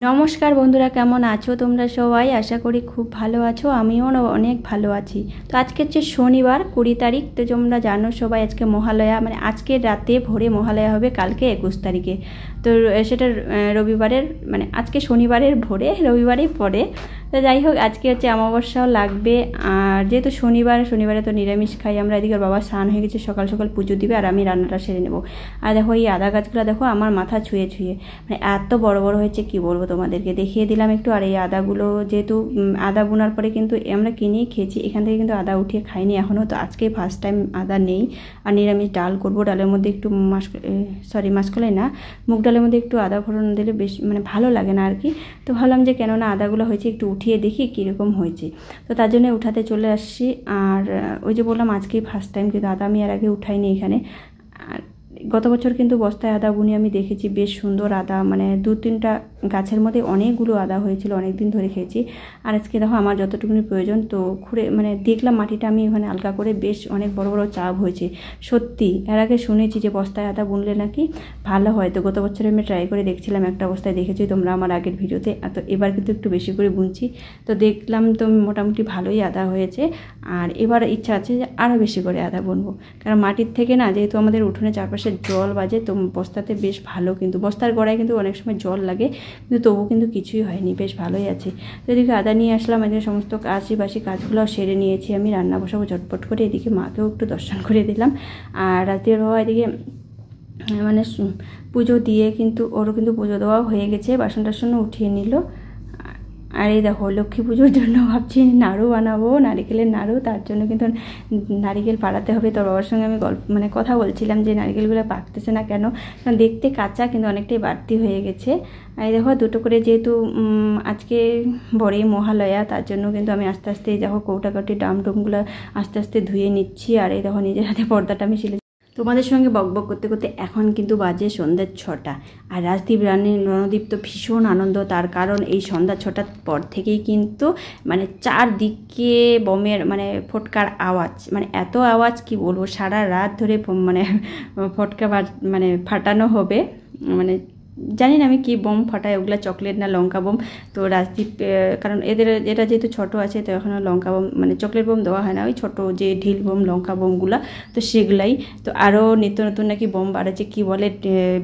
নমস্কার বন্ধুরা, কেমন আছো তোমরা সবাই? আশা করি খুব ভালো আছো। আমিও অনেক ভালো আছি। তো আজকে হচ্ছে শনিবার 20 তারিখ। তো তোমরা জানো সবাই আজকে মহালয়া, মানে আজকে রাতে ভোরে মহালয়া হবে, কালকে 21 তারিখে। তো সেটা রবিবারের, মানে আজকে শনিবারের ভোরে রবিবারেই পড়ে। তো যাই হোক, আজকে হচ্ছে অমাবস্যাও লাগবে। আর যেহেতু শনিবারে তো নিরামিষ খাই আমরা। এদিকে বাবা স্নান হয়ে গেছে, সকাল সকাল পুজো দিবে আর আমি রান্নাটা সেরে নেবো। আর দেখো এই আদা গাছগুলো দেখো আমার মাথা ছুঁয়ে ছুঁয়ে, মানে এত বড় বড় হয়েছে কি বলবো, তোমাদেরকে দেখিয়ে দিলাম একটু। আর এই আদাগুলো যেহেতু আদা বোনার পরে কিন্তু আমরা কিনেই খেয়েছি, এখান থেকে কিন্তু আদা উঠিয়ে খাইনি এখনও। তো আজকে ফার্স্ট টাইম আদা নেই। আর নিরামিষ ডাল করবো, ডালের মধ্যে একটু মাসকলাই না, মুগ ডালের মধ্যে একটু আদা ফোড়ন দিলে বেশ মানে ভালো লাগে না আর কি। তো ভাবলাম যে কেননা আদাগুলো হয়েছে একটু উঠিয়ে দেখি কীরকম হয়েছে। তো তার জন্য উঠাতে চলে আসছি। আর ওই যে বললাম আজকেই ফার্স্ট টাইম, কিন্তু আদা আমি আর আগে উঠাইনি এখানে। আর গত বছর কিন্তু বস্তায় আদা বুনি আমি দেখেছি, বেশ সুন্দর আদা, মানে 2-3টা গাছের মধ্যে অনেকগুলো আদা হয়েছিল, অনেক দিন ধরে খেয়েছি। আর আজকে দেখো আমার যতটুকুনি প্রয়োজন, তো খুঁড়ে মানে দেখলাম মাটিটা আমি ওখানে হালকা করে, বেশ অনেক বড় বড় চাপ হয়েছে সত্যি। এর আগে শুনেছি যে বস্তায় আদা বুনলে নাকি ভালো হয়। তো গত বছরে আমি ট্রাই করে দেখছিলাম, একটা বস্তায় দেখেছি তোমরা আমার আগের ভিডিওতে। তো এবার কিন্তু একটু বেশি করে বুনছি, তো দেখলাম তো মোটামুটি ভালোই আদা হয়েছে। আর এবার ইচ্ছা আছে যে আরও বেশি করে আদা বুনবো, কারণ মাটির থেকে না, যেহেতু আমাদের উঠোনে চারপাশে জল বাজে, তো বস্তাতে বেশ ভালো, কিন্তু বস্তার গোড়ায় কিন্তু অনেক সময় জল লাগে, কিন্তু তবু কিন্তু কিছুই হয়নি, বেশ ভালোই আছে। তো এদিকে আদা নিয়ে আসলাম, এদিকে সমস্ত আশেপাশে কাজগুলো সেরে নিয়েছি আমি, রান্না বসাবো ঝটপট করে। এদিকে মাকেও একটু দর্শন করে দিলাম। আর রাতের বাবা এদিকে মানে পুজো দিয়ে কিন্তু ওরও কিন্তু পুজো দেওয়া হয়ে গেছে, বাসন টাসনও উঠিয়ে নিল। আর এই দেখো লক্ষ্মী পুজোর জন্য ভাবছি নাড়ু বানাবো, নারিকেলের নাড়ু। তার জন্য কিন্তু নারিকেল পাড়াতে হবে। তোর বাবার সঙ্গে আমি মানে কথা বলছিলাম যে নারিকেলগুলো পাকতেছে না কেন, কারণ দেখতে কাঁচা কিন্তু অনেকটাই বাড়তি হয়ে গেছে। আর এই দেখো দুটো করে, যেহেতু আজকে বড়ই মহালয়া, তার জন্য কিন্তু আমি আস্তে আস্তে দেখো কৌটাকাটি ডামডুমগুলো আস্তে আস্তে ধুয়ে নিচ্ছি। আর এই দেখো নিজের হাতে পর্দাটা আমি শিলে তোমাদের সঙ্গে বকবক করতে করতে এখন কিন্তু বাজে সন্ধ্যা 6টা। আর রাজদীপ রণদীপ তো ভীষণ আনন্দ, তার কারণ এই সন্ধ্যা 6টার পর থেকেই কিন্তু মানে চারদিকে বোমের মানে ফটকার আওয়াজ, মানে এত আওয়াজ কি বলবো, সারা রাত ধরে মানে ফটকা মানে ফাটানো হবে। মানে জানি না আমি কি বোম ফাটাই, ওগুলো চকলেট না লঙ্কা বোম। তো রাজদীপ, কারণ এদের এটা যেহেতু ছোটো আছে, তো এখনও লঙ্কা বোম মানে চকলেট বোম দেওয়া হয় না, ওই ছোটো যে ঢিল বোম লঙ্কা বোমগুলো, তো সেগুলাই। তো আরও নিত্য নতুন নাকি বোম বাড়াচ্ছে, কী বলে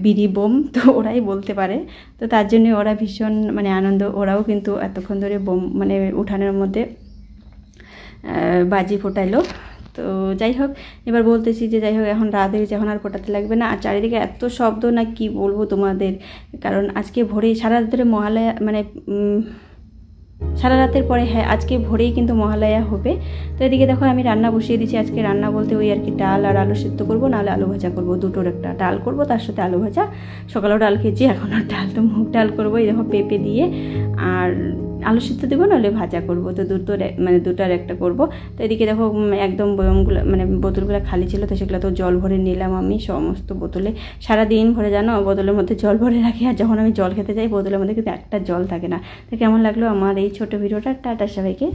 বিড়ি বোম, তো ওরাই বলতে পারে। তো তার জন্য ওরা ভীষণ মানে আনন্দ, ওরাও কিন্তু এতক্ষণ ধরে বোম মানে উঠানের মধ্যে বাজি ফোটাইলো। তো যাই হোক, এবার বলতেছি যে যাই হোক এখন রাত হয়ে গেছে, এখন আর ফোটাতে লাগবে না। আর চারিদিকে এত শব্দ না কি বলবো তোমাদের, কারণ আজকে ভোরেই সারা রাত ধরে মহালয়া, মানে সারা রাতের পরে, হ্যাঁ আজকে ভোরেই কিন্তু মহালয়া হবে। তো এদিকে দেখো আমি রান্না বসিয়ে দিচ্ছি। আজকে রান্না বলতে ওই আর কি ডাল আর আলু সিদ্ধ করবো, নাহলে আলু ভাজা করবো, দুটোর একটা। ডাল করবো, তার সাথে আলু ভাজা। সকালেও ডাল খেয়েছি, এখনও ডাল, তো মুগ ডাল করবো এই দেখো পেঁপে দিয়ে, আর আলু সিদ্ধ দেবো, নাহলে ভাজা করবো। তো দুটার একটা করবো। তো এদিকে দেখো একদম বয়মগুলো মানে বোতলগুলো খালি ছিল, তো সেগুলো তো জল ভরে নিলাম আমি সমস্ত বোতলে। সারাদিন ভরে জানো বোতলের মধ্যে জল ভরে রাখি, আর যখন আমি জল খেতে যাই বোতলের মধ্যে কিন্তু একটা জল থাকে না। তো কেমন লাগলো আমার এই ছোটো ভিডিওটা? টাটা সবাইকে।